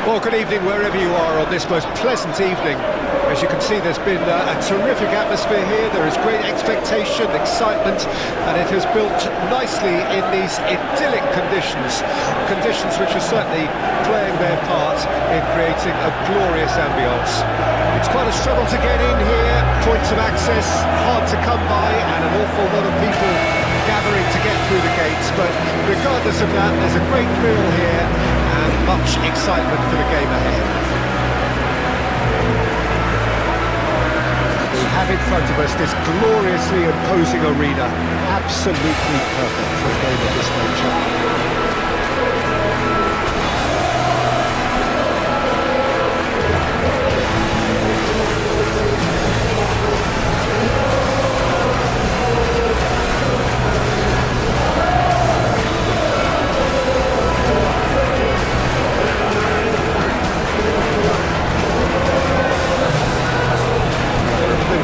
Well, good evening wherever you are on this most pleasant evening. As you can see, there's been a terrific atmosphere here. There is great expectation, excitement, and it has built nicely in these idyllic conditions. Conditions which are certainly playing their part in creating a glorious ambience. It's quite a struggle to get in here, points of access hard to come by, and an awful lot of people gathering to get through the gates. But regardless of that, there's a great feel here and much excitement for the game ahead. We have in front of us this gloriously imposing arena, absolutely perfect for a game of this nature.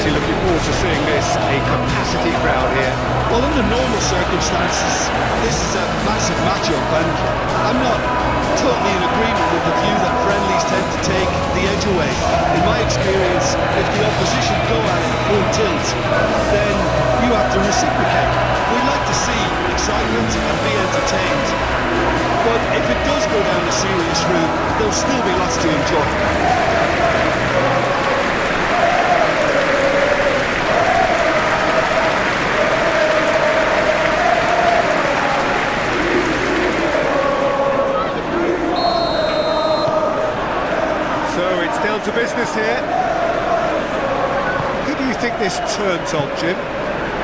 Looking forward to seeing this, a capacity crowd here. Well, under normal circumstances, this is a massive matchup, and I'm not totally in agreement with the view that friendlies tend to take the edge away. In my experience, if the opposition go at it full tilt, then you have to reciprocate. We like to see excitement and be entertained, but if it does go down a serious route, there'll still be lots to enjoy. Down to business here. Who do you think this turns on, Jim?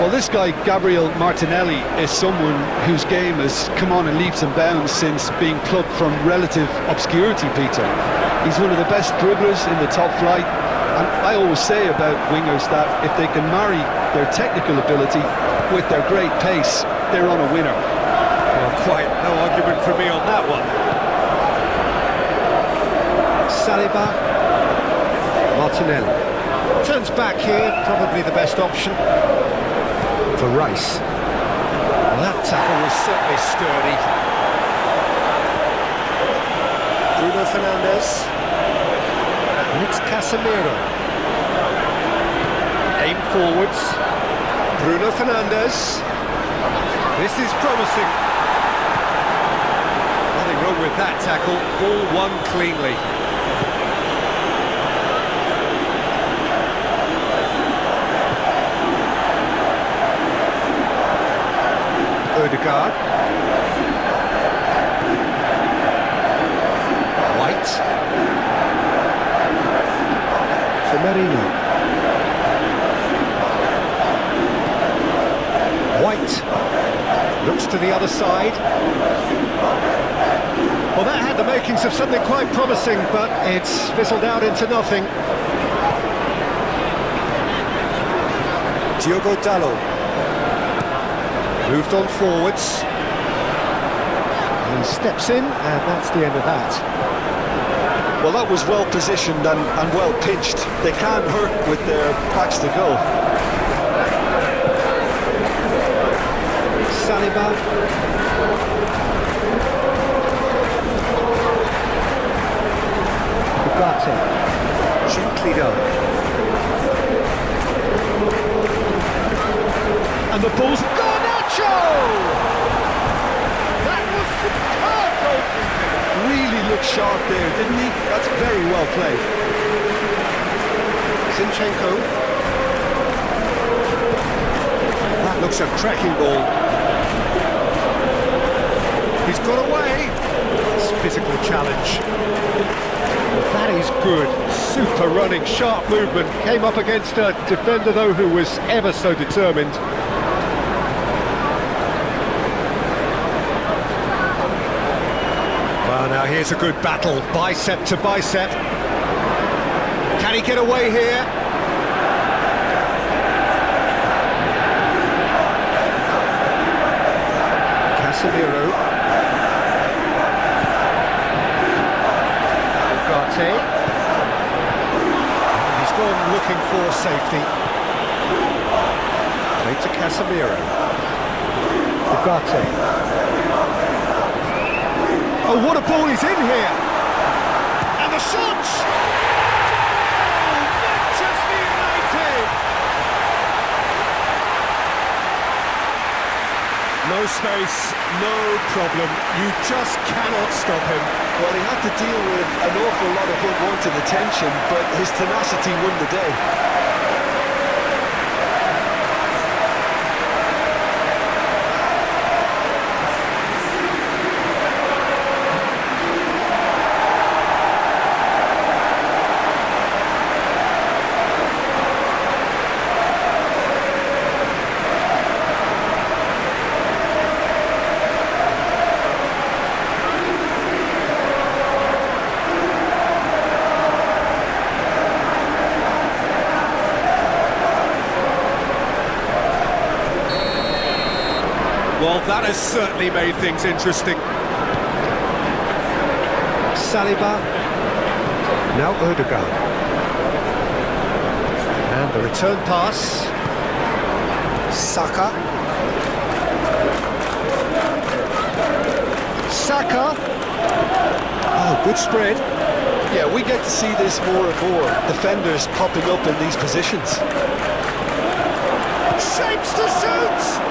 Well, this guy, Gabriel Martinelli, is someone whose game has come on in leaps and bounds since being plucked from relative obscurity, Peter. He's one of the best dribblers in the top flight, and I always say about wingers that if they can marry their technical ability with their great pace, they're on a winner. Well, quite no argument from me on that one. Saliba. Martinelli turns back here, probably the best option for Rice. Well, that tackle was certainly sturdy. Bruno Fernandes, and it's Casemiro. Aim forwards. Bruno Fernandes. This is promising. Nothing wrong with that tackle. Ball won cleanly. Odegaard. White. Firmino. White. Looks to the other side. Well, that had the makings of something quite promising, but it's fizzled out into nothing. Diogo Dalot. Moved on forwards. He steps in, and that's the end of that. Well, that was well positioned and well pitched. They can't hurt with their backs to goal. Saliba. Ugarte. Gently done. And the ball's gone! That was superb goalkeeping. Really looked sharp there, didn't he? That's very well played. Zinchenko. That looks a cracking ball. He's got away. It's physical challenge. That is good. Super running, sharp movement. Came up against a defender, though, who was ever so determined. Well, now here's a good battle, bicep to bicep. Can he get away here? Casemiro. Ugarte. He's gone looking for safety. Played to Casemiro. Ugarte. Oh, what a ball he's in here! shot! Goal! Manchester United! No space, no problem. You just cannot stop him. Well, he had to deal with an awful lot of unwanted attention, but his tenacity won the day. Well, that has certainly made things interesting. Saliba. Now Odegaard. And the return pass. Saka. Saka. Oh, good spread. Yeah, we get to see this more and more. Defenders popping up in these positions. Shapes to shoot!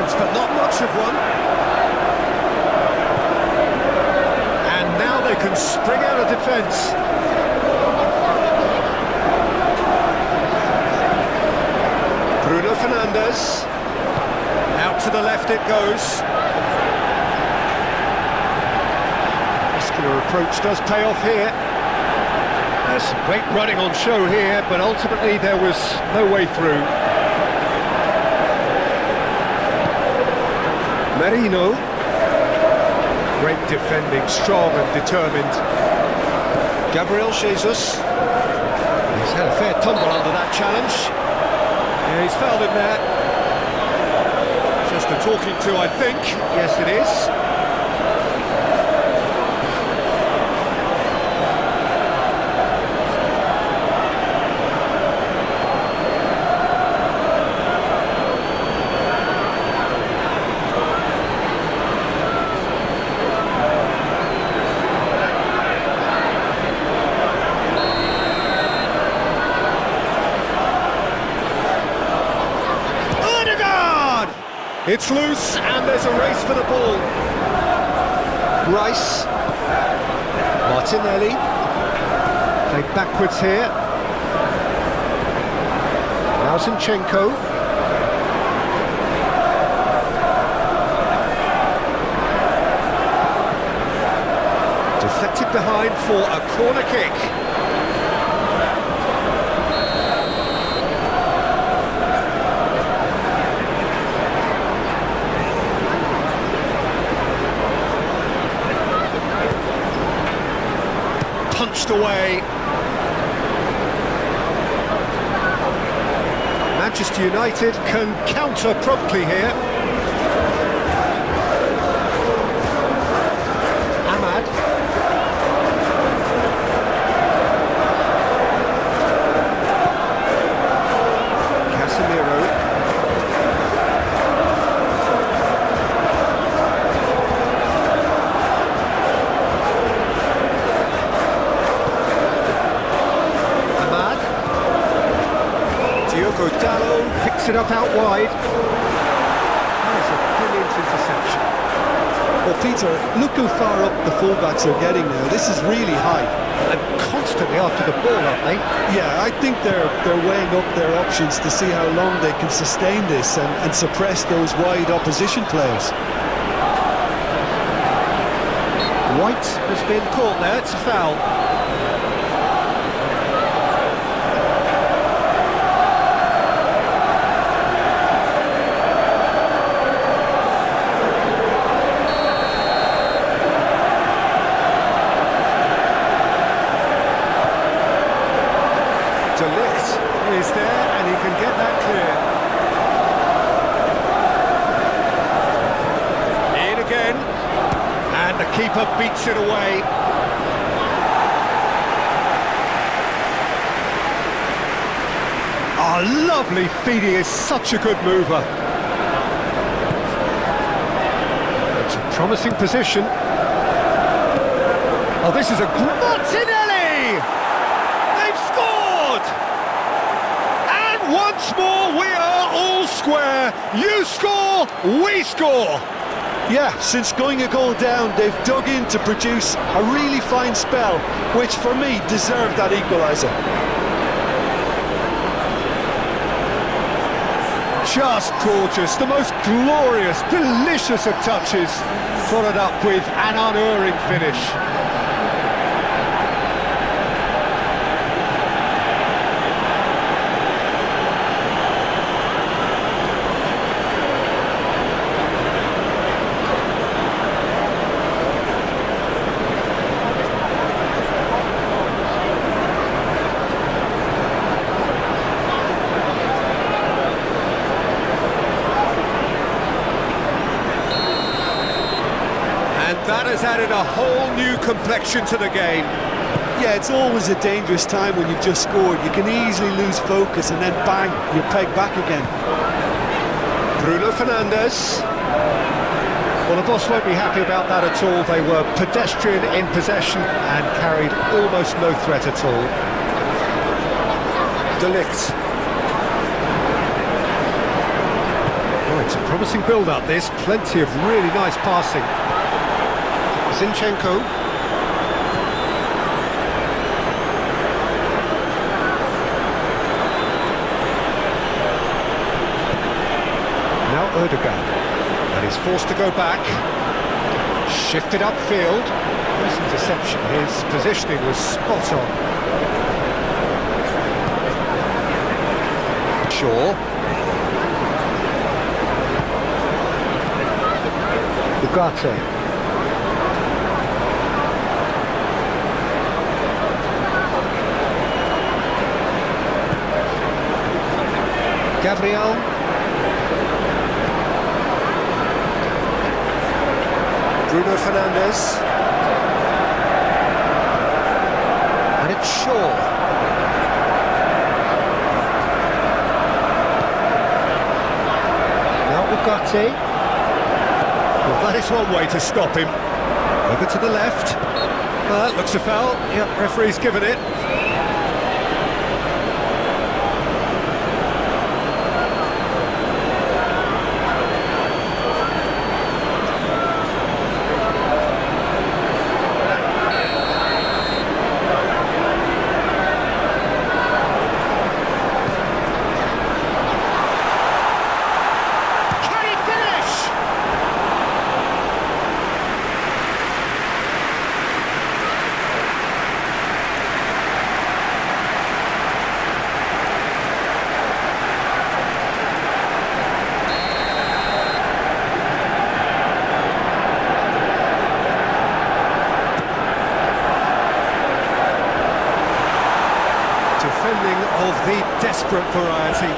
But not much of one. And now they can spring out of defence. Bruno Fernandes. Out to the left it goes. Muscular approach does pay off here. There's some great running on show here, but ultimately there was no way through. Merino. Great defending, strong and determined. Gabriel Jesus. He's had a fair tumble under that challenge. Yeah, he's fouled him there. Just a talking to, I think. Yes, it is. It's loose, and there's a race for the ball. Rice. Martinelli. Played backwards here. Now Zinchenko. Deflected behind for a corner kick. Punched away. Manchester United can counter promptly here. Ahmad. Casemiro. Dallo picks it up out wide. That's a brilliant interception. Well, Peter, look how far up the fullbacks are getting now. This is really high. And constantly after the ball, aren't they? Yeah, I think they're weighing up their options to see how long they can sustain this and suppress those wide opposition players. White has been caught there, it's a foul. keeper beats it away. Oh, lovely feeding, is such a good mover. It's a promising position. Oh, this is a Martinelli! They've scored! And once more we are all square. You score, we score. Yeah, since going a goal down, they've dug in to produce a really fine spell, which for me deserved that equaliser. Just gorgeous, the most glorious, delicious of touches, followed up with an unerring finish. That has added a whole new complexion to the game. Yeah, it's always a dangerous time when you've just scored. You can easily lose focus and then bang, you're pegged back again. Bruno Fernandes. Well, the boss won't be happy about that at all. They were pedestrian in possession and carried almost no threat at all. De Ligt. Oh, it's a promising build-up, this. Plenty of really nice passing. Zinchenko. Now Erdogan. And he's forced to go back. Shifted upfield. Nice interception. His positioning was spot on. Shaw. Ugarte. Gabriel. Bruno Fernandes. And it's Shaw. Now Ugarte. Well, that is one way to stop him. Over to the left. That looks a foul. Yep, referee's given it. Of the desperate variety.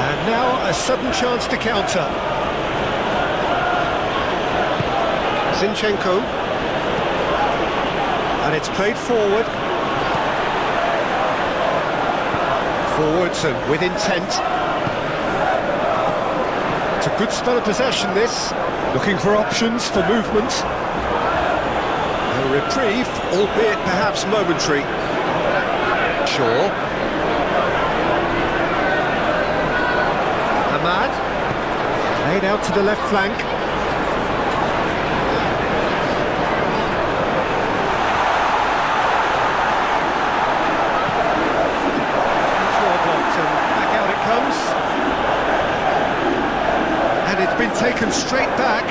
And now a sudden chance to counter. Zinchenko. And it's played forward. Forwards and with intent. It's a good spell of possession, this. Looking for options for movement. A reprieve, albeit perhaps momentary. Shaw. Ahmad. Played out to the left flank. Back out it comes. And it's been taken straight back.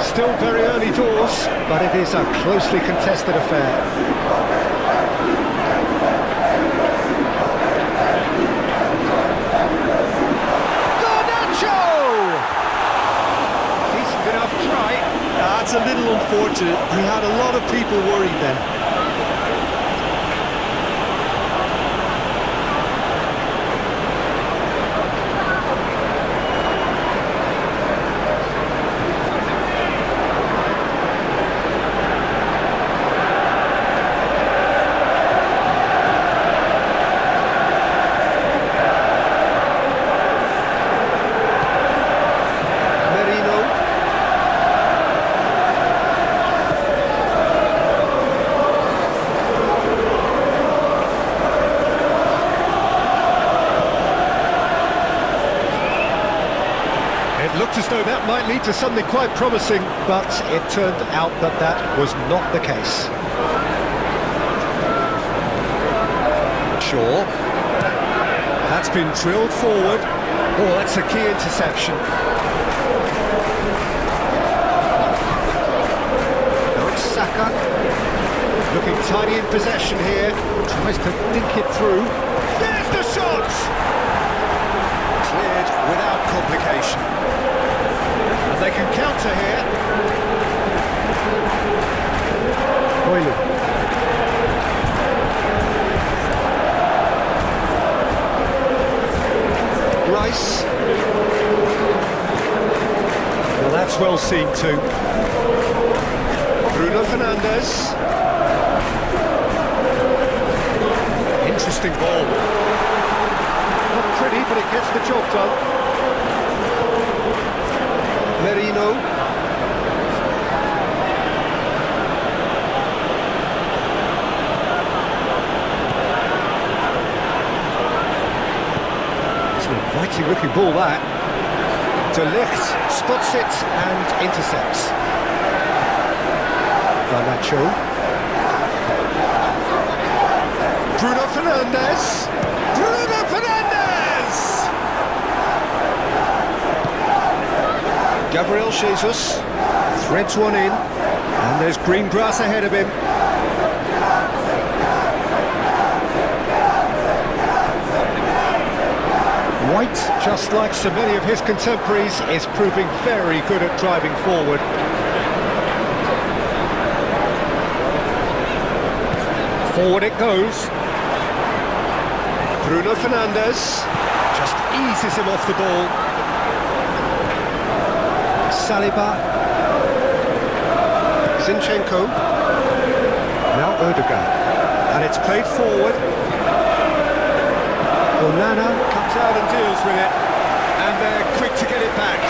Still very early doors, but it is a closely contested affair. That's a little unfortunate. He had a lot of people worried then. It looked as though that might lead to something quite promising, but it turned out that that was not the case. Shaw. That's been drilled forward. Oh, that's a key interception. Saka, looking tiny in possession here, tries to dink it through. There's the shot! Cleared without complication. And they can counter here. Boyle. Rice. Well, that's well seen too. Bruno Fernandes. Interesting ball. Not pretty, but it gets the job done. Merino. It's an inviting looking ball, that. De Ligt spots it and intercepts. Garnacho. Bruno Fernandes. Bruno Fernandes! Gabriel Jesus threads one in, and there's green grass ahead of him. White, just like so many of his contemporaries, is proving very good at driving forward. Forward it goes. Bruno Fernandes just eases him off the ball. Saliba. Zinchenko. Now Odegaard. And it's played forward. Onana comes out and deals with it. And they're quick to get it back.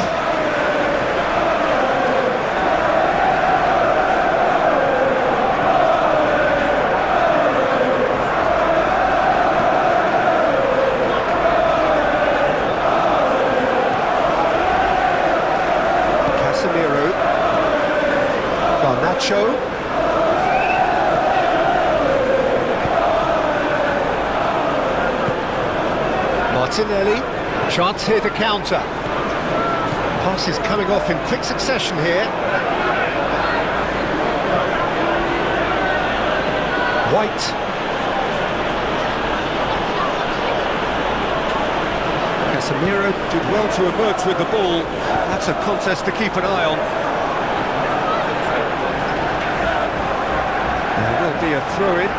Garnacho. Martinelli, chance here to counter. Passes coming off in quick succession here. White. Casemiro did well to emerge with the ball. That's a contest to keep an eye on. There will be a throw-in.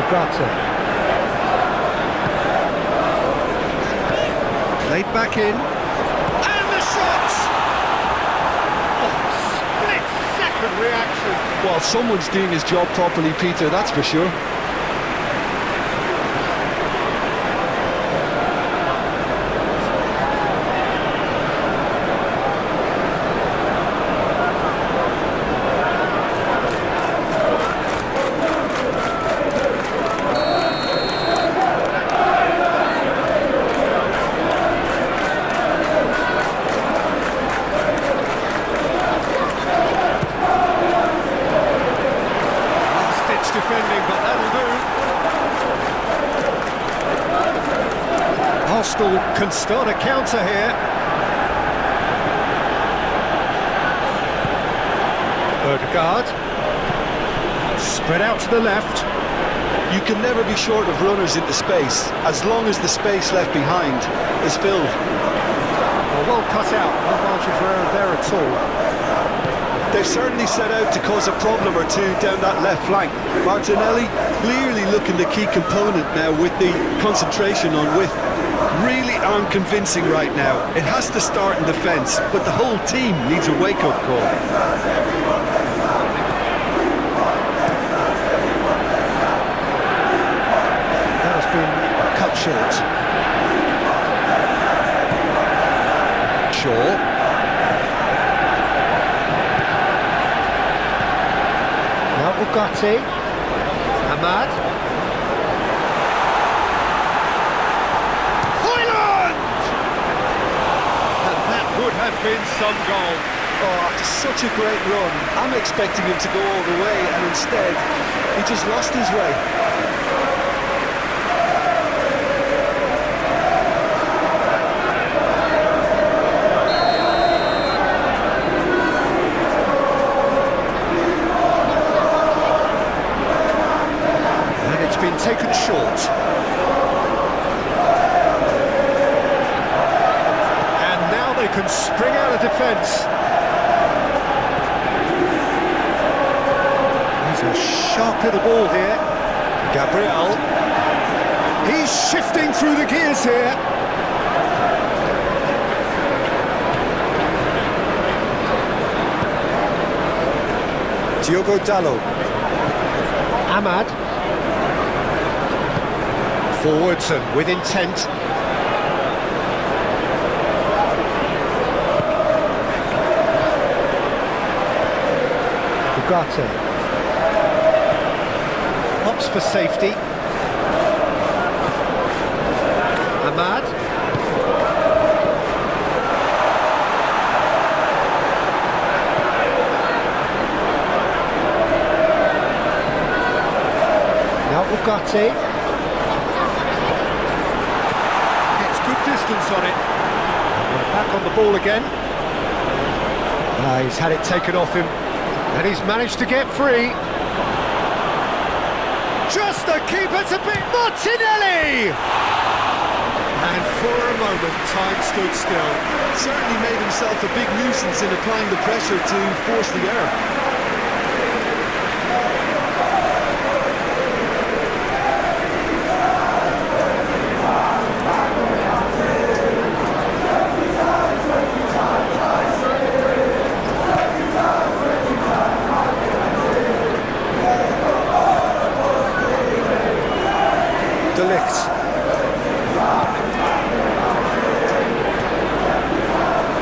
Ugarte. Played back in. And the shot! Oh, split-second reaction. Well, someone's doing his job properly, Peter, that's for sure. Defending, but that'll do. Arsenal can start a counter here. Odegaard. Spread out to the left. You can never be short of runners into space, as long as the space left behind is filled. Well cut out, no margin for error there at all. They've certainly set out to cause a problem or two down that left flank. Martinelli clearly looking the key component now with the concentration on width. Really unconvincing right now. It has to start in defence, but the whole team needs a wake-up call. That has been cut short. Shaw. Bugatti. Ahmad. Hoyland! And that would have been some goal. Oh, after such a great run, I'm expecting him to go all the way, and instead, he just lost his way. And it's been taken short. And now they can spring out of defence. A sharp little ball here. Gabriel. He's shifting through the gears here. Diogo Dalot. Ahmad. Forwards and with intent. Bugatti. Opts for safety. Ahmad. Now Bugatti. Gets good distance on it. Back on the ball again. He's had it taken off him. And he's managed to get free. Just the keeper to beat Martinelli! And for a moment, time stood still. Certainly made himself a big nuisance in applying the pressure to force the error.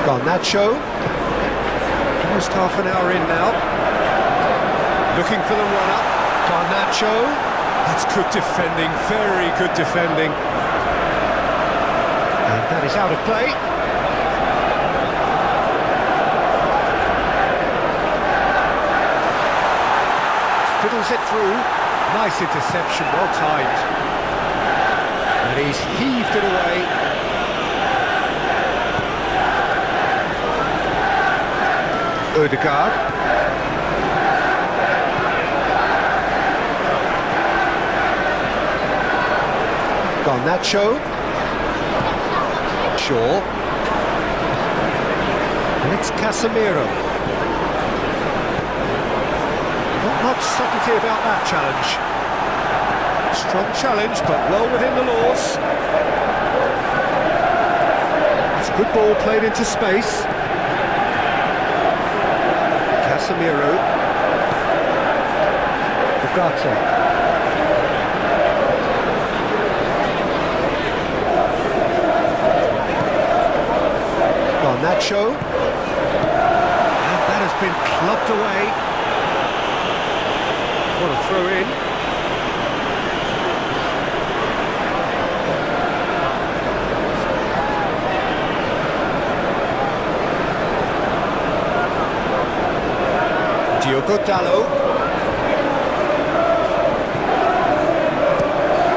Garnacho, almost half an hour in now, looking for the run-up. Garnacho, that's good defending, very good defending. And that is out of play. Fiddles it through, nice interception, well timed. And he's heaved it away. Ødegaard. Garnacho. Shaw. And it's Casemiro. Not much subtlety about that challenge. Strong challenge, but well within the laws. It's a good ball played into space. Casemiro. Bugatti. Garnacho. And that has been clubbed away. What a throw in. Diogo Dalot.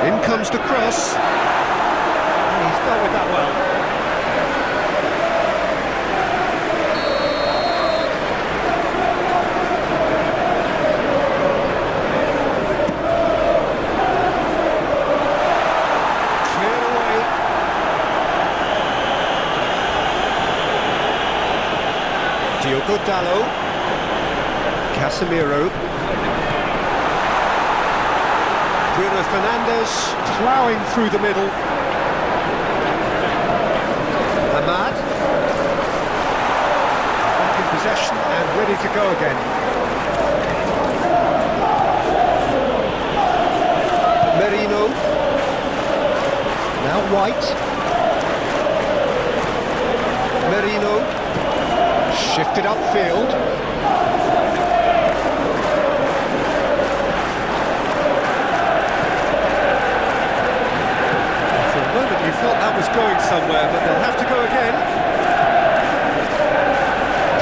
In comes the cross. And he's dealt with that well. Cleared away. Diogo Dalot. Casemiro. Bruno Fernandes ploughing through the middle. Ahmad. Back in possession and ready to go again. Merino. Now White. Merino. Shifted upfield. somewhere, but they'll have to go again.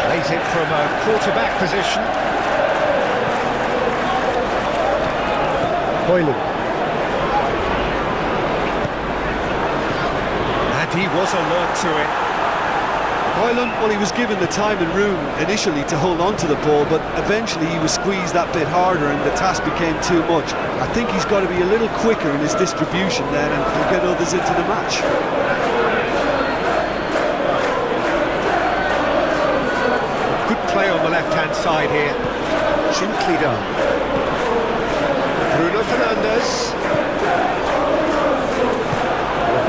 Plays it from a quarterback position. Hoyland. And he was alert to it. Hoyland, well, he was given the time and room initially to hold on to the ball, but eventually he was squeezed that bit harder and the task became too much. I think he's got to be a little quicker in his distribution then and get others into the match. Good play on the left-hand side here. Gently done. Bruno Fernandes.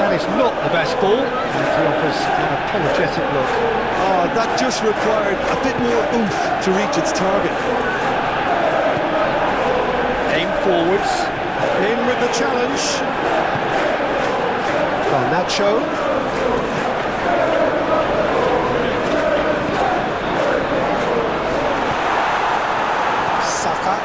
That is not the best ball. And he offers an apologetic look. Oh, that just required a bit more oomph to reach its target. Aim forwards. In with the challenge. Garnacho. Saka.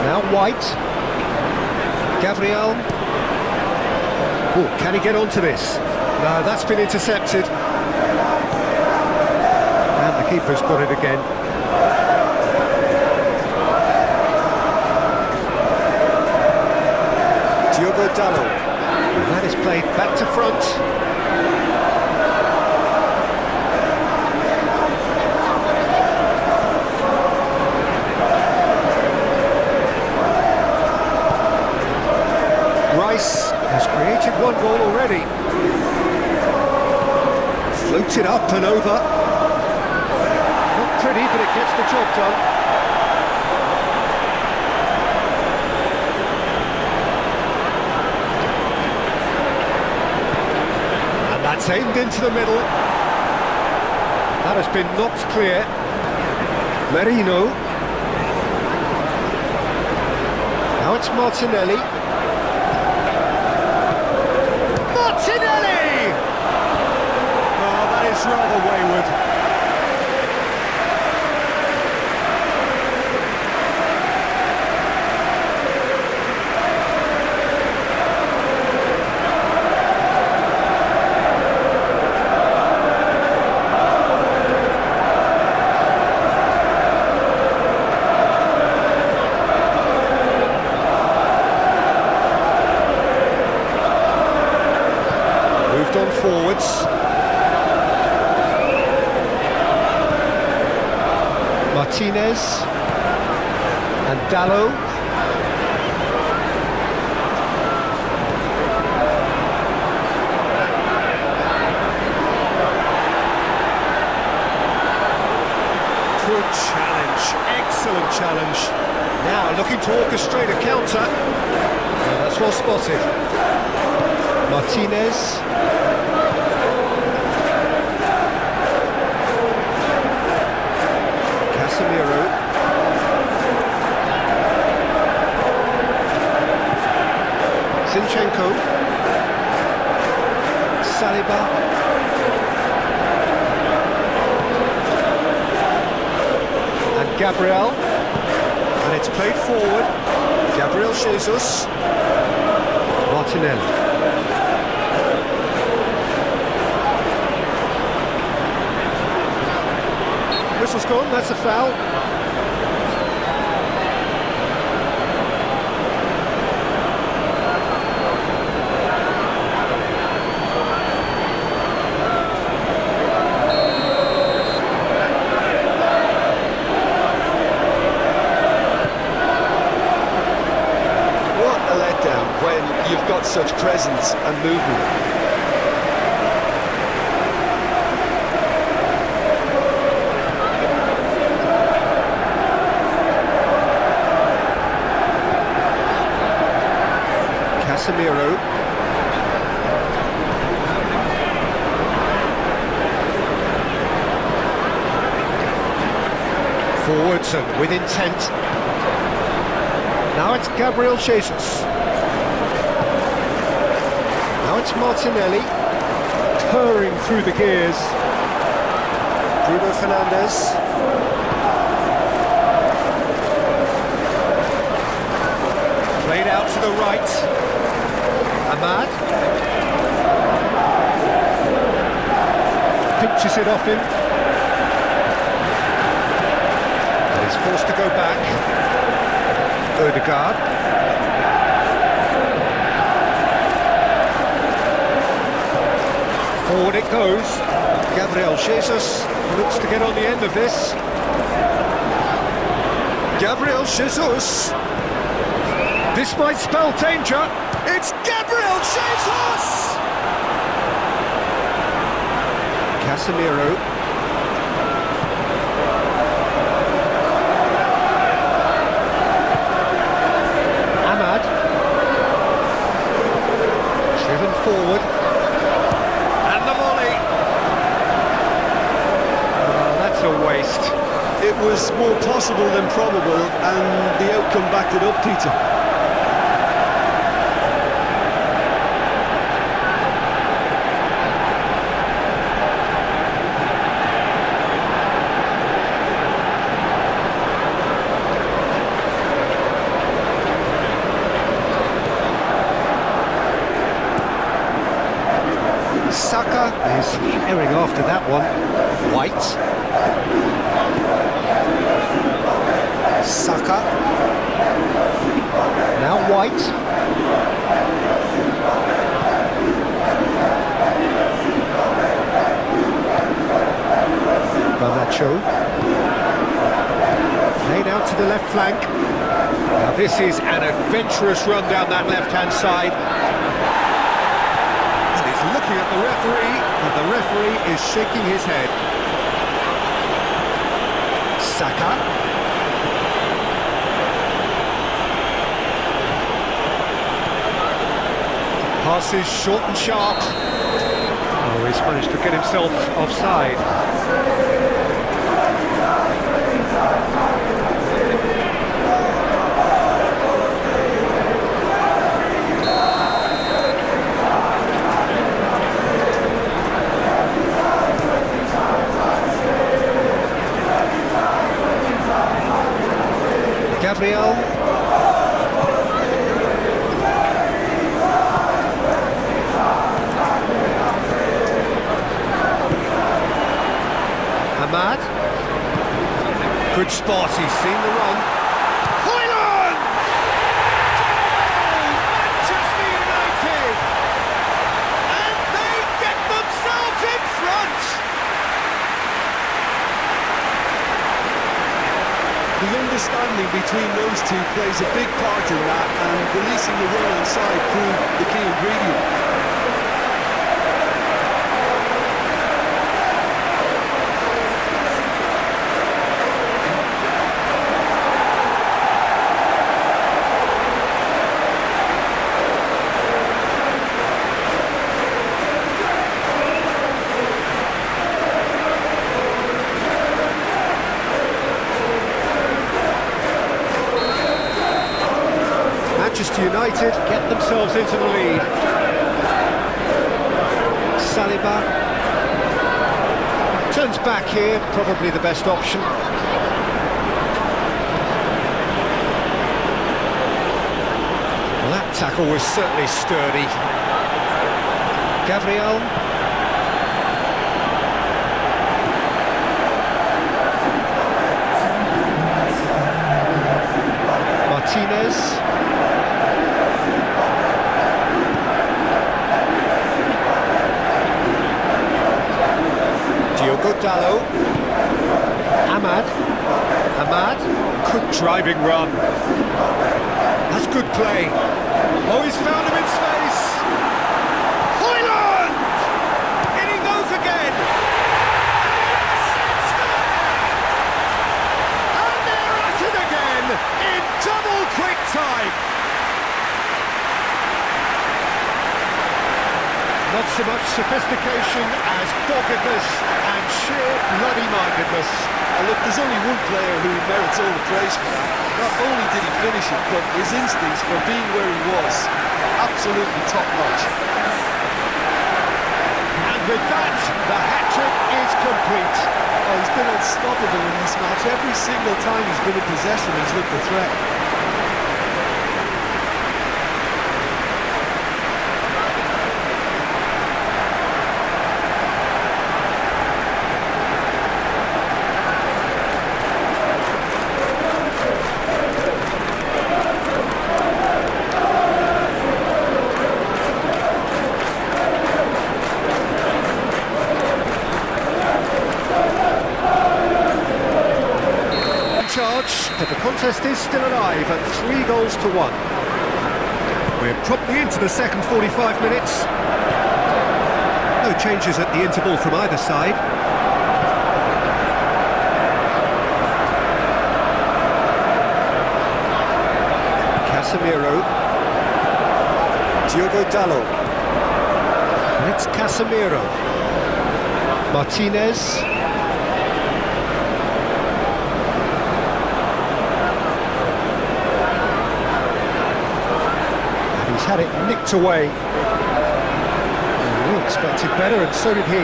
Now White. Gabriel. Oh, can he get onto this? No, that's been intercepted. And the keeper's got it again. Diogo Dalot. And that is played back to front. Rice has created one goal already. Floated up and over. Not pretty, but it gets the job done. And that's aimed into the middle. That has been knocked clear. Merino. Now it's Martinelli. Martinelli! Oh, that is rather wayward. Moved on forwards. Martinez and Dalot. Good challenge, excellent challenge. Now looking to orchestrate a counter. Oh, that's well spotted. Martinez. Casemiro. Zinchenko. Saliba. And Gabriel. And it's played forward. Gabriel Jesus. Martinelli. Whistle's gone, that's a foul. What a letdown when you've got such presence and movement. Casemiro. Forwards and with intent. Now it's Gabriel Jesus. Now it's Martinelli. Purring through the gears. Bruno Fernandes. Played out to the right. Ahmad. Pinches it off him. And he's forced to go back. Odegaard. Forward it goes. Gabriel Jesus looks to get on the end of this. Gabriel Jesus. This might spell danger. It's Gabriel Jesus! Casemiro. Ahmad. Driven forward. And the volley. Oh, that's a waste. It was more possible than probable, and the outcome backed it up, Peter. Saka is herring after that one. White. Saka. Now White. Garnacho. Played out to the left flank. Now this is an adventurous run down that left-hand side. Looking at the referee, and the referee is shaking his head. Saka. Passes short and sharp. Oh, he's managed to get himself offside. Gabriel. Ahmad. Good spot, he's seen the run. Højlund! Manchester United! And they get themselves in front! The understanding between those two plays a big part in that, and releasing the run onside proved the key ingredient. Manchester United get themselves into the lead. Saliba turns back here, probably the best option. Well, that tackle was certainly sturdy. Gabriel. Martinez. Dallo. Ahmad. Good driving run. That's good play. Oh, he's found him in space. Højlund! In he goes again. And they're at it again in double quick time. Not so much sophistication as doggedness and sheer bloody-mindedness. And look, there's only one player who merits all the praise for that. Not only did he finish it, but his instincts for being where he was, absolutely top-notch. And with that, the hat-trick is complete. Oh, he's been unstoppable in this match. Every single time he's been in possession, he's looked a threat. but the contest is still alive at 3-1. We're promptly into the second 45 minutes. No changes at the interval from either side. Casemiro. Diogo Dalot. And it's Casemiro. Martinez. And he's had it nicked away. We expected better, and so did he.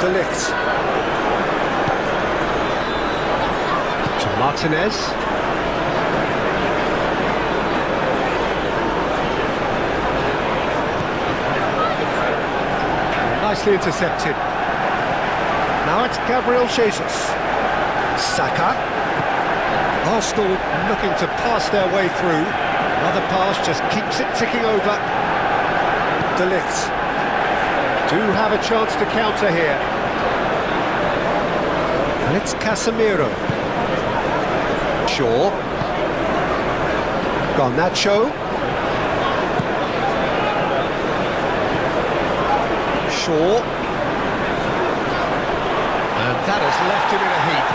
De Ligt. To Martinez. Nicely intercepted. Now it's Gabriel Jesus. Saka. Arsenal looking to pass their way through. Another pass just keeps it ticking over. De Ligt. Do have a chance to counter here. And it's Casemiro. Shaw. Garnacho. Shaw. And that has left him in a heap.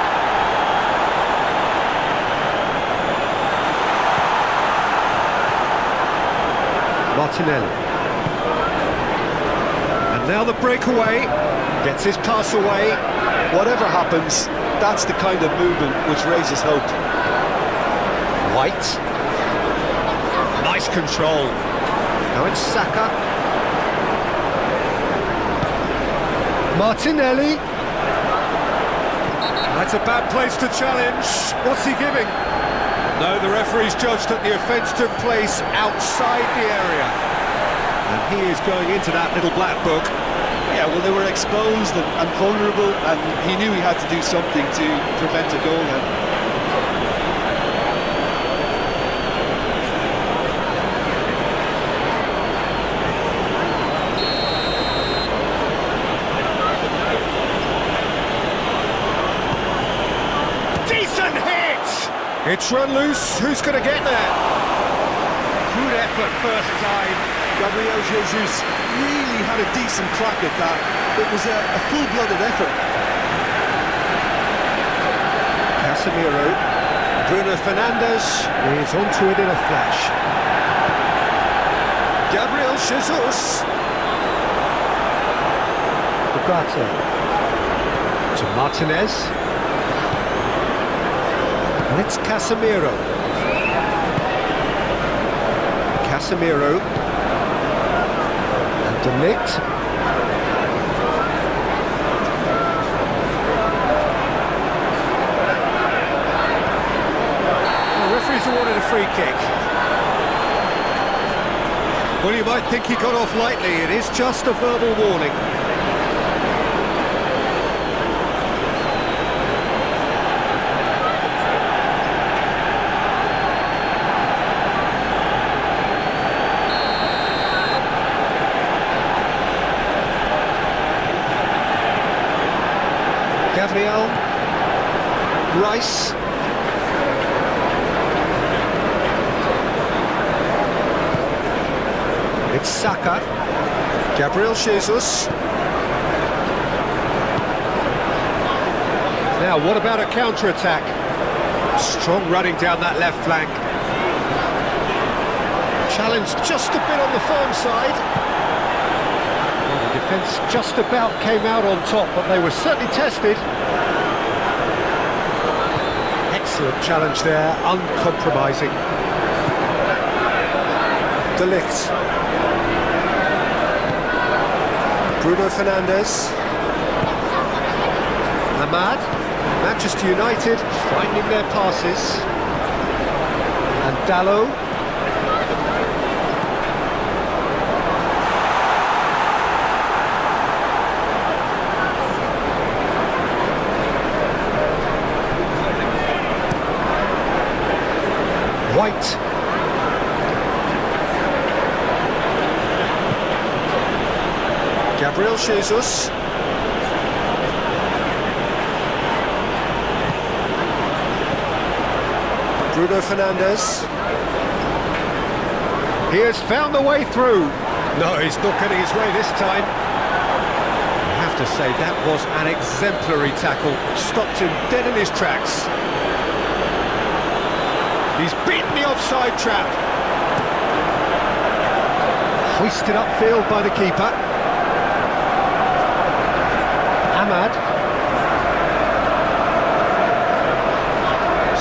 Martinelli. And now the breakaway. Gets his pass away. Whatever happens, that's the kind of movement which raises hope. White. Nice control. Now it's Saka. Martinelli. That's a bad place to challenge. What's he giving? No, the referee's judged that the offence took place outside the area. And he is going into that little black book. Yeah, well, they were exposed and vulnerable, and he knew he had to do something to prevent a goal then. It's run loose, who's going to get there? Good effort first time. Gabriel Jesus really had a decent crack at that. It was a full-blooded effort. Casemiro. Bruno Fernandes is onto it in a flash. Gabriel Jesus. Ugarte. To Martinez. And it's Casemiro. Casemiro. And De Ligt. The referee's awarded a free kick. Well, you might think he got off lightly. It is just a verbal warning. Gabriel, Rice, it's Saka, Gabriel Jesus. Now, what about a counter-attack? Strong running down that left flank. Challenge just a bit on the firm side. The defence just about came out on top, but they were certainly tested. Excellent challenge there, uncompromising. De Ligt. Bruno Fernandes. Ahmad. Manchester United finding their passes. And Dalot. White. Gabriel Jesus. Bruno Fernandes. He has found the way through. No, he's not getting his way this time. I have to say, that was an exemplary tackle. Stopped him dead in his tracks. He's beaten the offside trap. Hoisted upfield by the keeper. Ahmad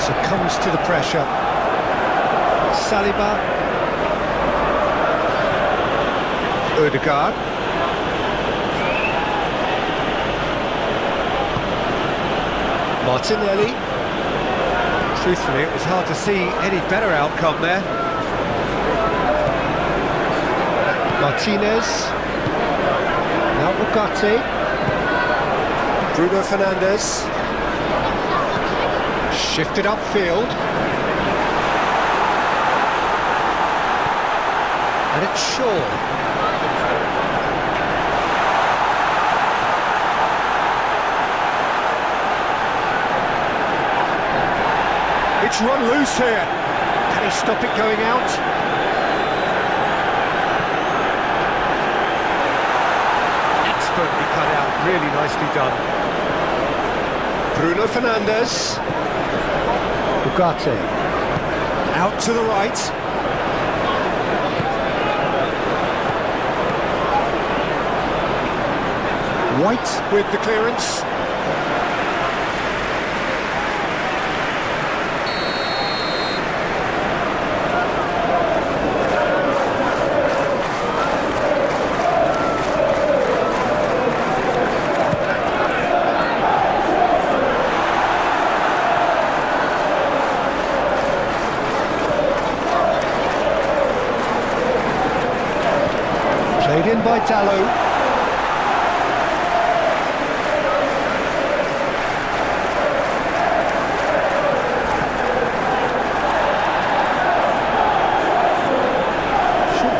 succumbs to the pressure. Saliba. Odegaard. Martinelli. Truthfully, it was hard to see any better outcome there. Martinez. Now Ugarte. Bruno Fernandes. Shifted upfield. And it's Shaw. It's run loose here. Can he stop it going out? Expertly cut out, really nicely done. Bruno Fernandes. Ugarte. Out to the right. White with the clearance. Played in by Dalot.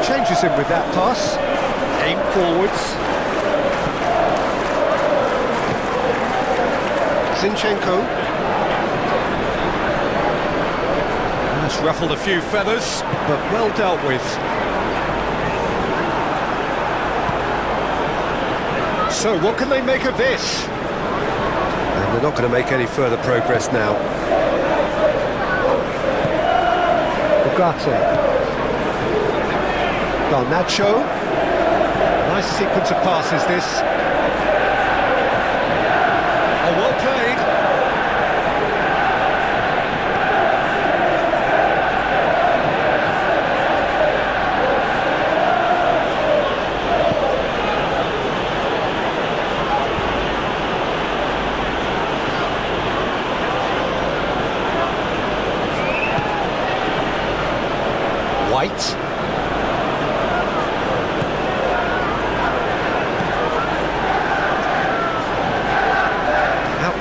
Changes him with that pass. Aim forwards. Zinchenko. That's ruffled a few feathers, but well dealt with. So, what can they make of this? And they're not going to make any further progress now. Ugarte. Garnacho. Nice sequence of passes, this. Oh, well played. White.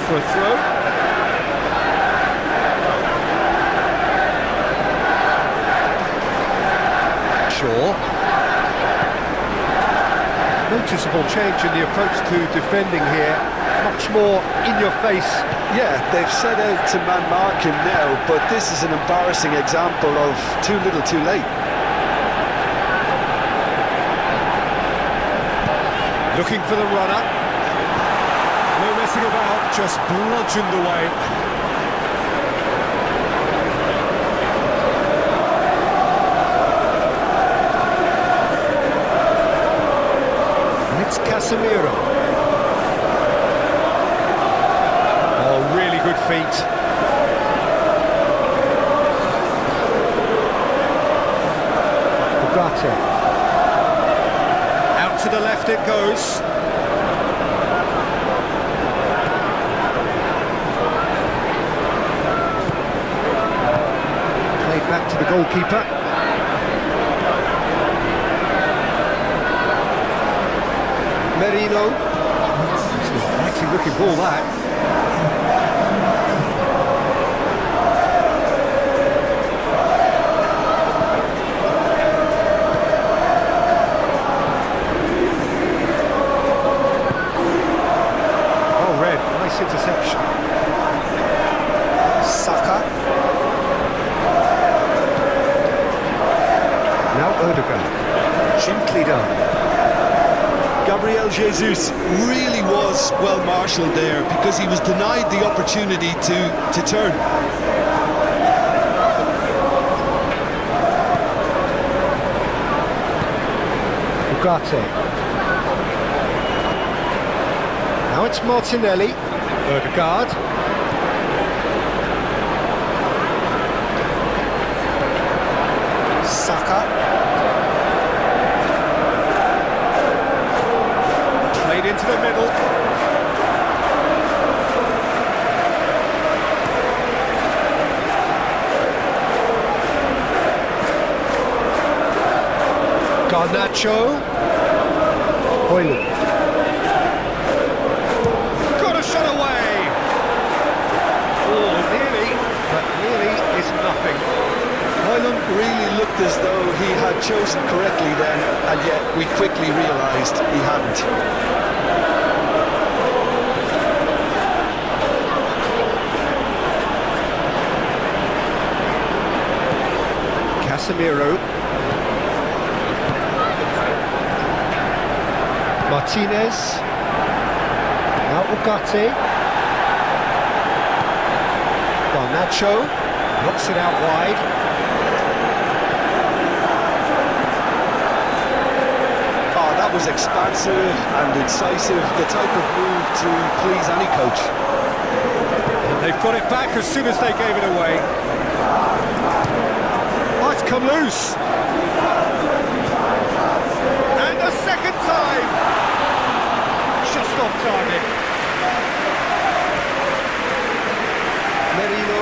For a throw. Shaw. Noticeable change in the approach to defending here. Much more in your face. Yeah, they've set out to man mark him now, but this is an embarrassing example of too little too late. Looking for the runner. No messing about, just bludgeoned away. And it's Casemiro. Oh, really good feet. Ugarte. Out to the left it goes. Back to the goalkeeper. Merino. It's a mighty looking ball, that. Oh, red. Nice interception. Saka. Gently done. Gabriel Jesus really was well marshalled there because he was denied the opportunity to turn. Ugarte. Now it's Martinelli. Odegaard. Saka. Played into the middle. Garnacho. Hoyland. Got a shot away. Oh, nearly, but nearly is nothing. Hoyland really looked as though he had chosen correctly then, and yet we quickly realised he hadn't. Casemiro. Martinez. Now Ugarte. Garnacho knocks it out wide. Oh, that was expansive and incisive, the type of move to please any coach. And they've got it back as soon as they gave it away. Oh, it's come loose. And a second time. Just off target. Merino.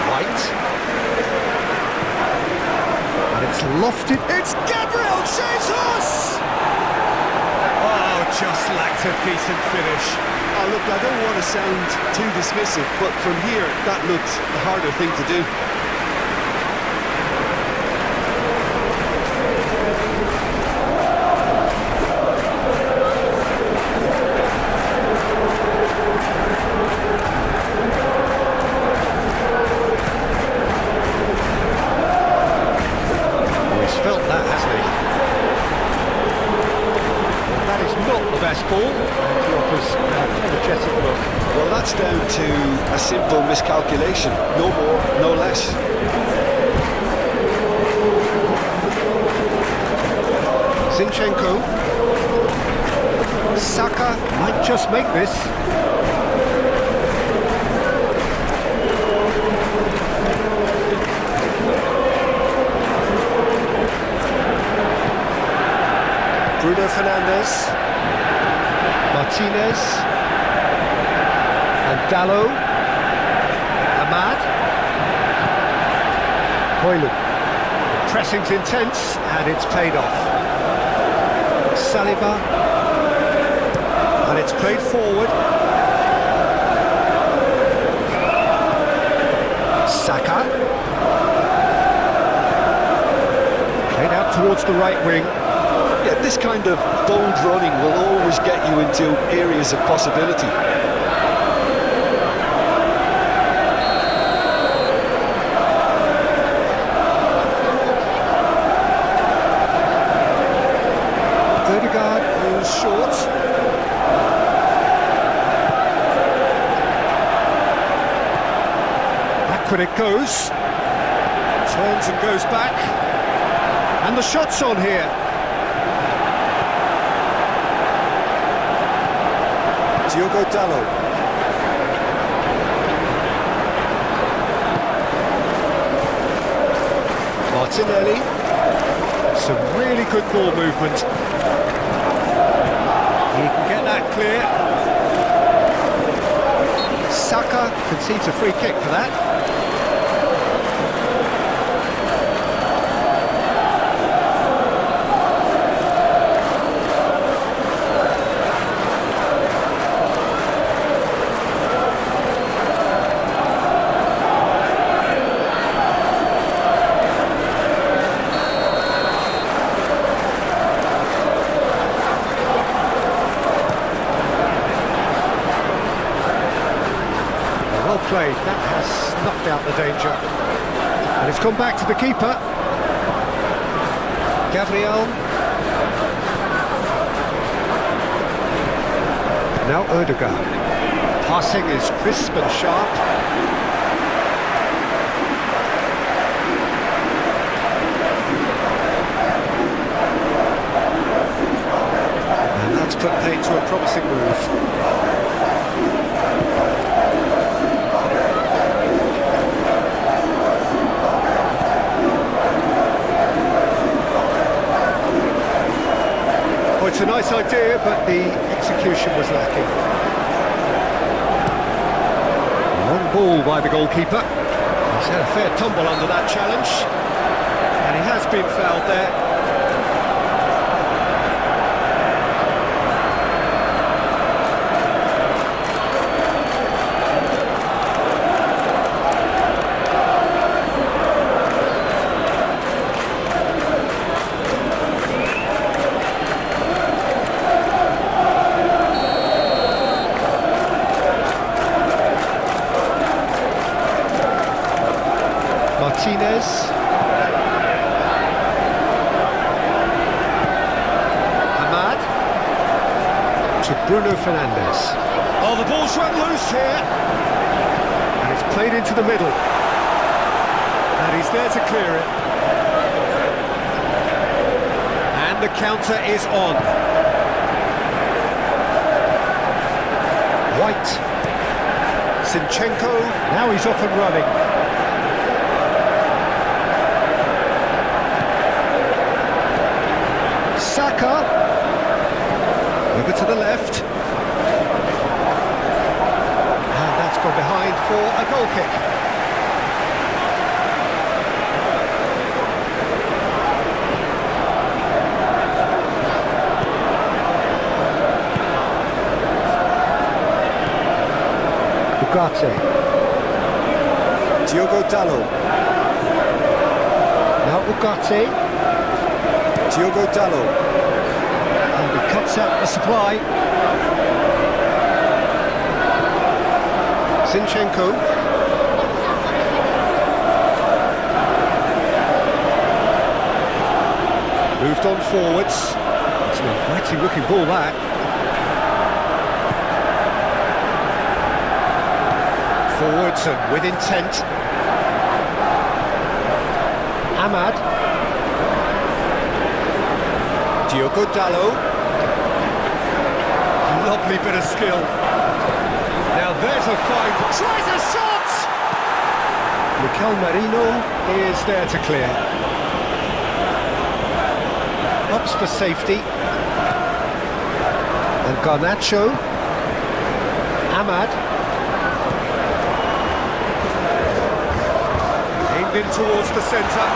White. And it's lofted. It's Gabriel Jesus! Oh, just lacked a decent finish. Oh, look, I don't want to sound too dismissive, but from here, that looked the harder thing to do. Felt that, hasn't he? That is not the best ball. He offers an energetic look. Well, that's down to a simple miscalculation. No more, no less. Zinchenko. Saka might just make this. Bruno Fernandes, Martinez, and Dalot, Ahmad, Hoyland. The pressing's intense and it's paid off. Saliba, and it's played forward. Saka, played out towards the right wing. Yeah, this kind of bold running will always get you into areas of possibility. Odegaard moves short. Backward it goes. Turns and goes back. And the shot's on here. Diogo Dalot. Martinelli. Some really good ball movement. He can get that clear. Saka concedes a free kick for that. Played. That has snuffed out the danger. And it's come back to the keeper. Gabriel. Now Odegaard. Passing is crisp and sharp. And that's put paid to a promising move. Well, it's a nice idea, but the execution was lacking. Long ball by the goalkeeper. He's had a fair tumble under that challenge, and he has been fouled there. Martinez. Ahmad. To Bruno Fernandes. Oh, the ball's run loose here. And it's played into the middle. And he's there to clear it. And the counter is on. White. Zinchenko. Now he's off and running. Saka, over to the left, and that's gone behind for a goal kick. Ugarte, Diogo Dalot, now Ugarte. Diogo Dalot. And he cuts out the supply. Zinchenko. Moved on forwards. It's an inviting looking ball, that. Forwards and with intent. Ahmad. Diogo Dalot. Lovely bit of skill. Now there's a find. Tries a shot! Mikel Merino is there to clear. Ups for safety. And Garnacho. Ahmad. Aimed in towards the centre.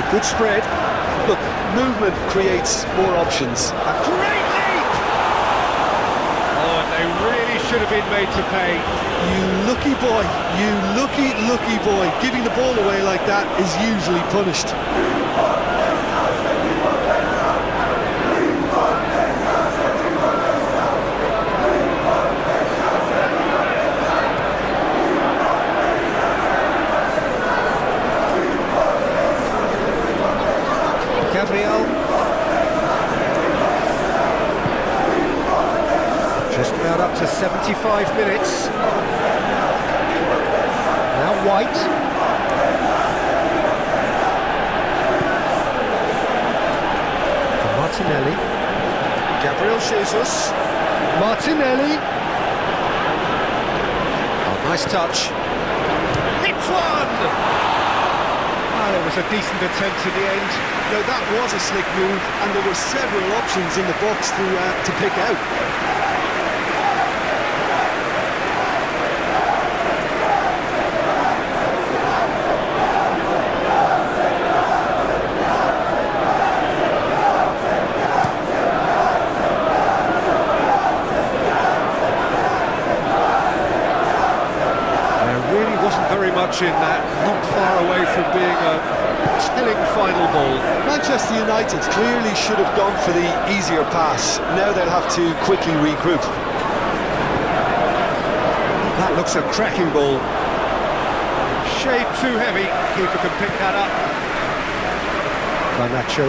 Good spread. Look, movement creates more options. A great leap! Oh, and they really should have been made to pay. You lucky boy, you lucky boy. Giving the ball away like that is usually punished. Gabriel. Just about up to 75 minutes. Now White. For Martinelli. Gabriel Jesus. Martinelli. Oh, nice touch. It's one! There was a decent attempt in the end. No, that was a slick move, and there were several options in the box to pick out. There really wasn't very much in that, not far away from being a telling final ball. Manchester United clearly should have gone for the easier pass. Now they'll have to quickly regroup. That looks a cracking ball. Shade too heavy. Keeper can pick that up. Garnacho.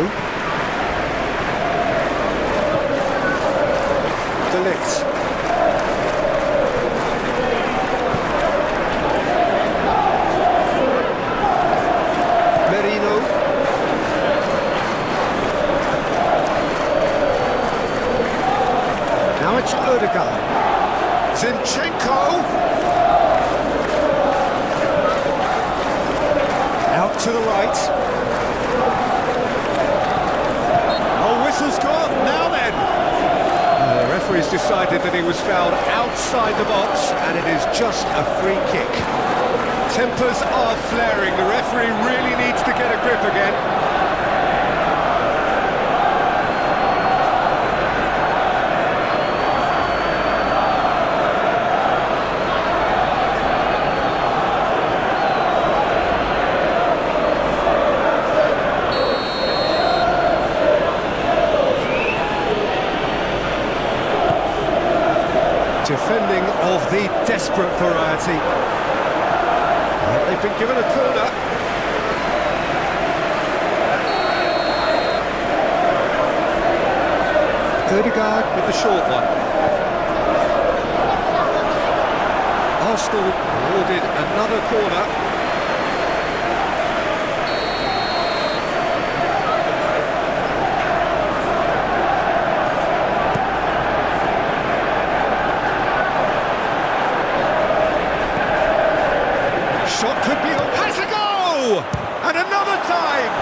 Delict. Merino. Now it's Odegaard. Zinchenko. Out to the right. Oh, whistle's gone. Now then. The referee's decided that he was fouled outside the box, and it is just a free kick. Tempers are flaring. The referee really needs to get a grip again. Defending of the desperate variety. They've been given a corner. Odegaard with the short one. Arsenal awarded another corner. Shot could be on. Has a go! And another time!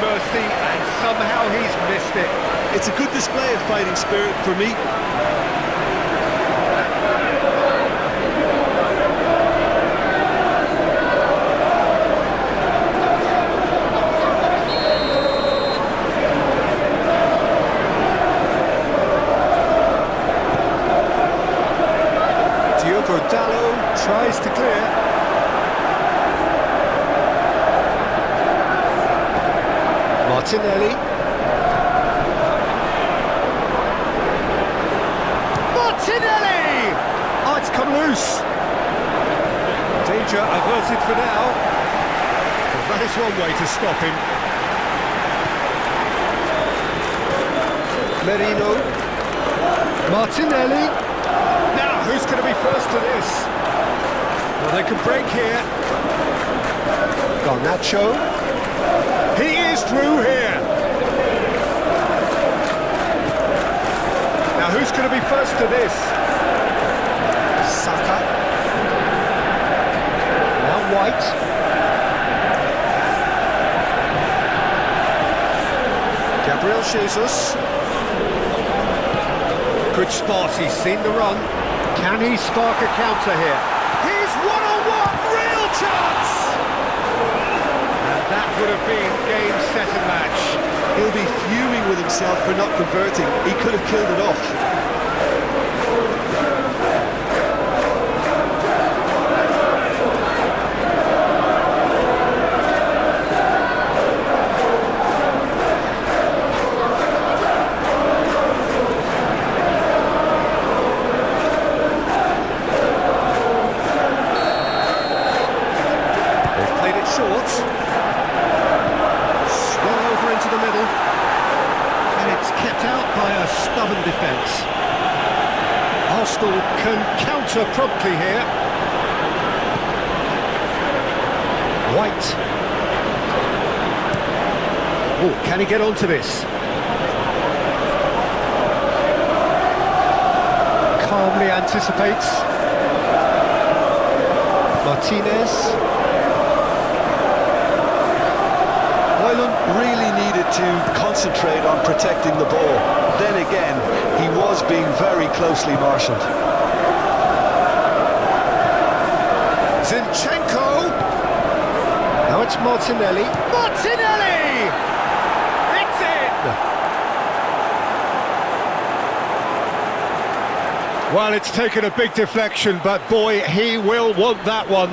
Mercy, and somehow he's missed it. It's a good display of fighting spirit for me. Diogo Dalot tries to clear. Martinelli. Martinelli! Oh, it's come loose. Danger averted for now. Well, that is one way to stop him. Merino. Martinelli. Now, who's going to be first to this? Well, they can break here. Garnacho. He is through here. Now who's going to be first to this? Saka. Now White. Gabriel Jesus. Good spot, he's seen the run. Can he spark a counter here? He's one-on-one, real chance! That would have been game, set and match. He'll be fuming with himself for not converting. He could have killed it off. They've played it short. Into the middle, and it's kept out by a stubborn defence. Arsenal can counter promptly here. White. Oh, can he get onto this? Calmly anticipates. Martinez. Wyland. really needed to concentrate on protecting the ball. Then again, he was being very closely marshalled. Zinchenko. Now it's Martinelli. Martinelli! It's in! Well, it's taken a big deflection, but boy, he will want that one.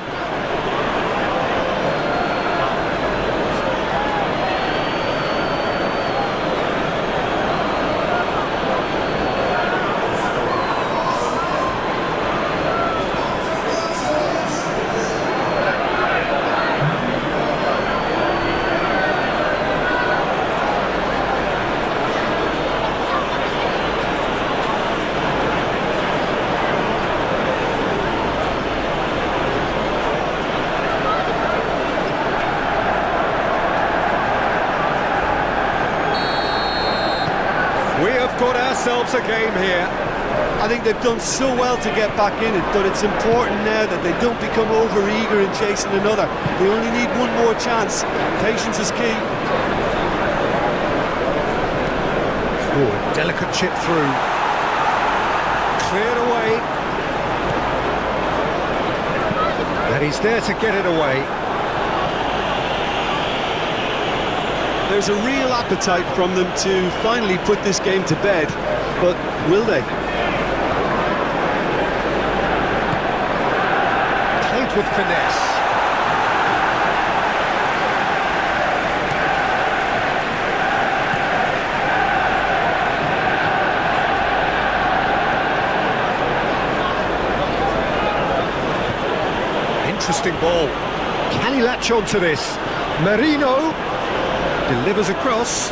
We have got ourselves a game here. I think they've done so well to get back in it, but it's important now that they don't become over-eager in chasing another. They only need one more chance. Patience is key. Oh, a delicate chip through. Cleared away. And he's there to get it away. There's a real appetite from them to finally put this game to bed, but will they? Played with finesse. Interesting ball. Can he latch on to this? Merino delivers across.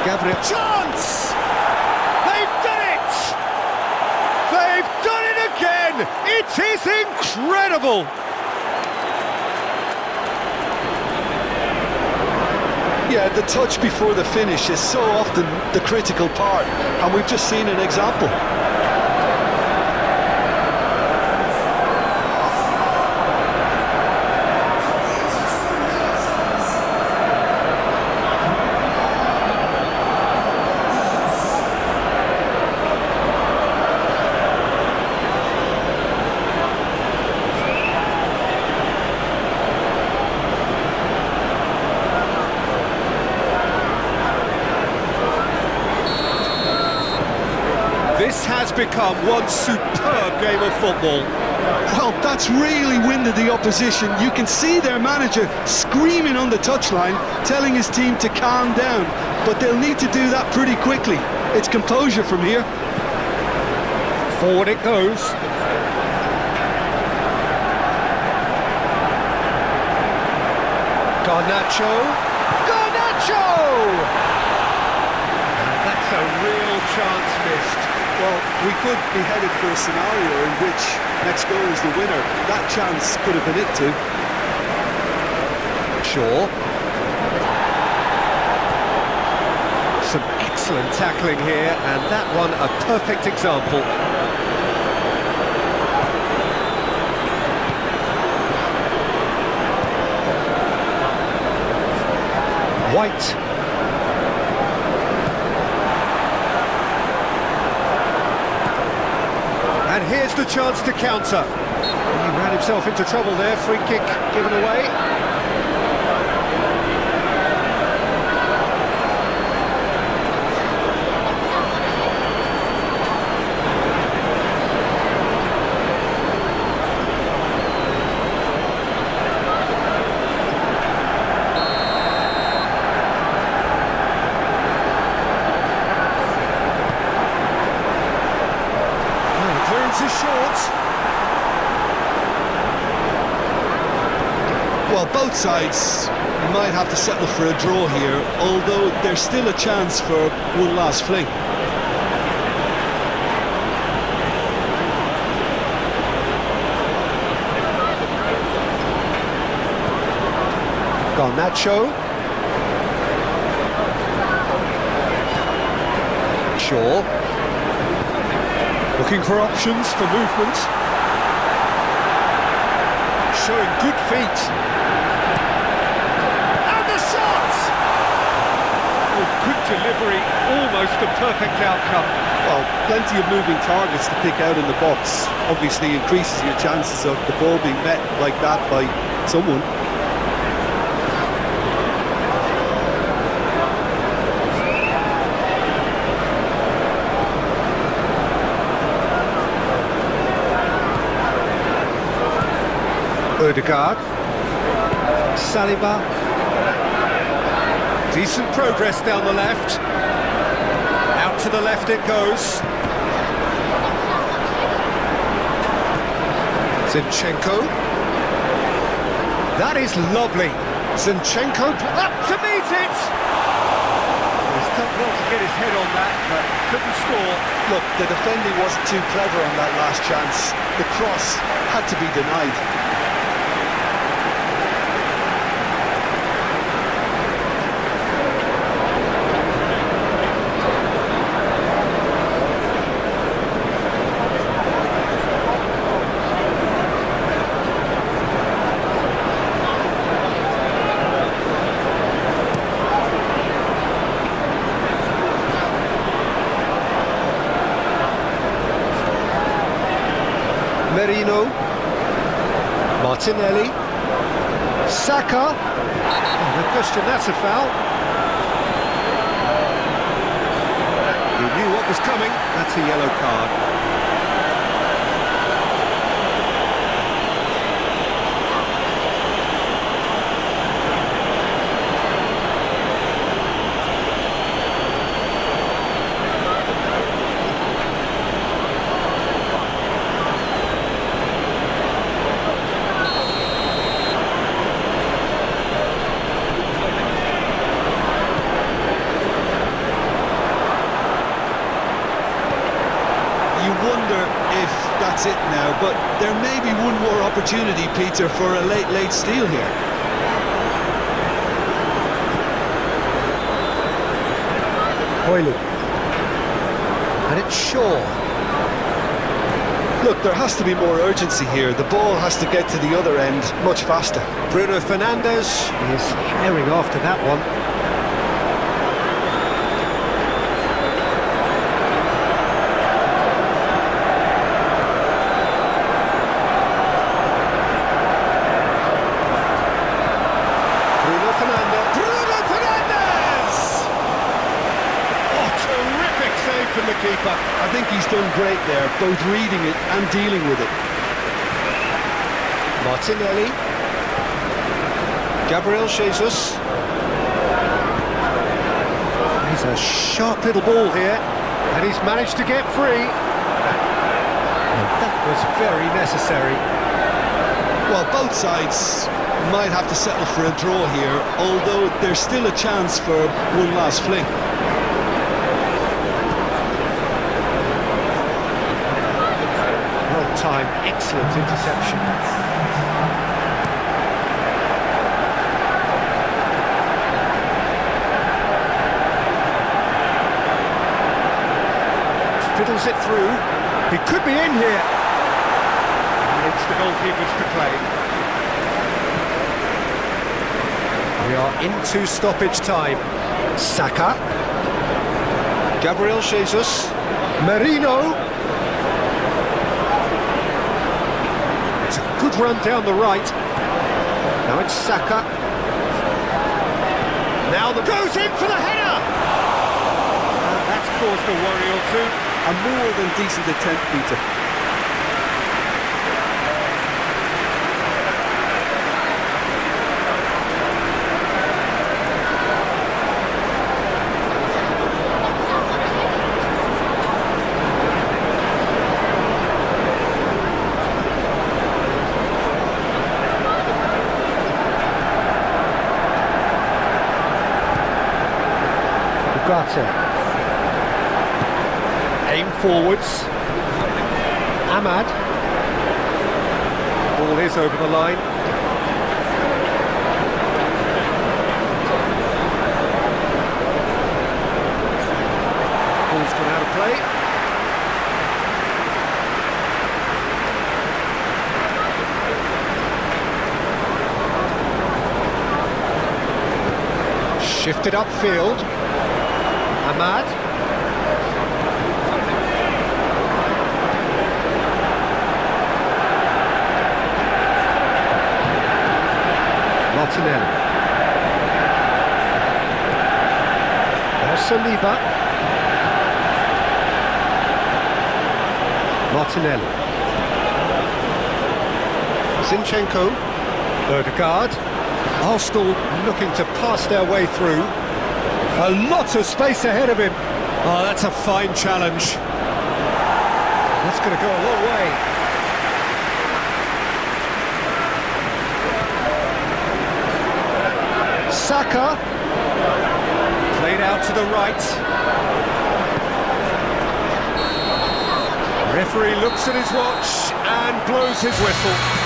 Gabriel. Chance! They've done it! They've done it again! It is incredible! Yeah, the touch before the finish is so often the critical part, and we've just seen an example. This has become one superb game of football. Well, that's really winded the opposition. You can see their manager screaming on the touchline, telling his team to calm down, but they'll need to do that pretty quickly. It's composure from here. Forward it goes. Garnacho. Garnacho! That's a real chance missed. Well, we could be headed for a scenario in which next goal is the winner. That chance could have been it too. Sure. Some excellent tackling here, and that one a perfect example. White. And here's the chance to counter. He ran himself into trouble there, free kick given away. Is short. Well, both sides might have to settle for a draw here, although there's still a chance for one last fling. Garnacho. Shaw. Looking for options for movement. Showing good feet. And the shot! Oh, good delivery, almost a perfect outcome. Well, plenty of moving targets to pick out in the box. Obviously increases your chances of the ball being met like that by someone. Odegaard. Saliba. Decent progress down the left. Out to the left it goes. Zinchenko. That is lovely. Zinchenko up to meet it. He's done well to get his head on that, but couldn't score. Look, the defending wasn't too clever on that last chance. The cross had to be denied. Merino, Martinelli, Saka. Oh, no question, that's a foul. He knew what was coming. That's a yellow card. That's it now, but there may be one more opportunity, Peter, for a late steal here. Hoyland. And it's Shaw. Look, there has to be more urgency here. The ball has to get to the other end much faster. Bruno Fernandes is herring after that one. From the keeper. I think he's done great there, both reading it and dealing with it. Martinelli. Gabriel Jesus. He's a sharp little ball here, and he's managed to get free. And that was very necessary. Well, both sides might have to settle for a draw here, although there's still a chance for one last fling. Time, excellent interception. Fiddles it through. He could be in here. And it's the goalkeepers to claim. We are into stoppage time. Saka. Gabriel Jesus. Merino. Good run down the right. Now it's Saka. Now the goes in for the header. That's caused a worry or two. A more than decent attempt, Peter. Aim forwards. Ahmad. Ball is over the line. move's gone out of play. Shifted upfield. Ahmad. Martinelli. Saliba. Martinelli. Zinchenko. Odegaard. Arsenal looking to pass their way through. A lot of space ahead of him. Oh, that's a fine challenge. That's going to go a long way. Saka. Played out to the right. Referee looks at his watch and blows his whistle.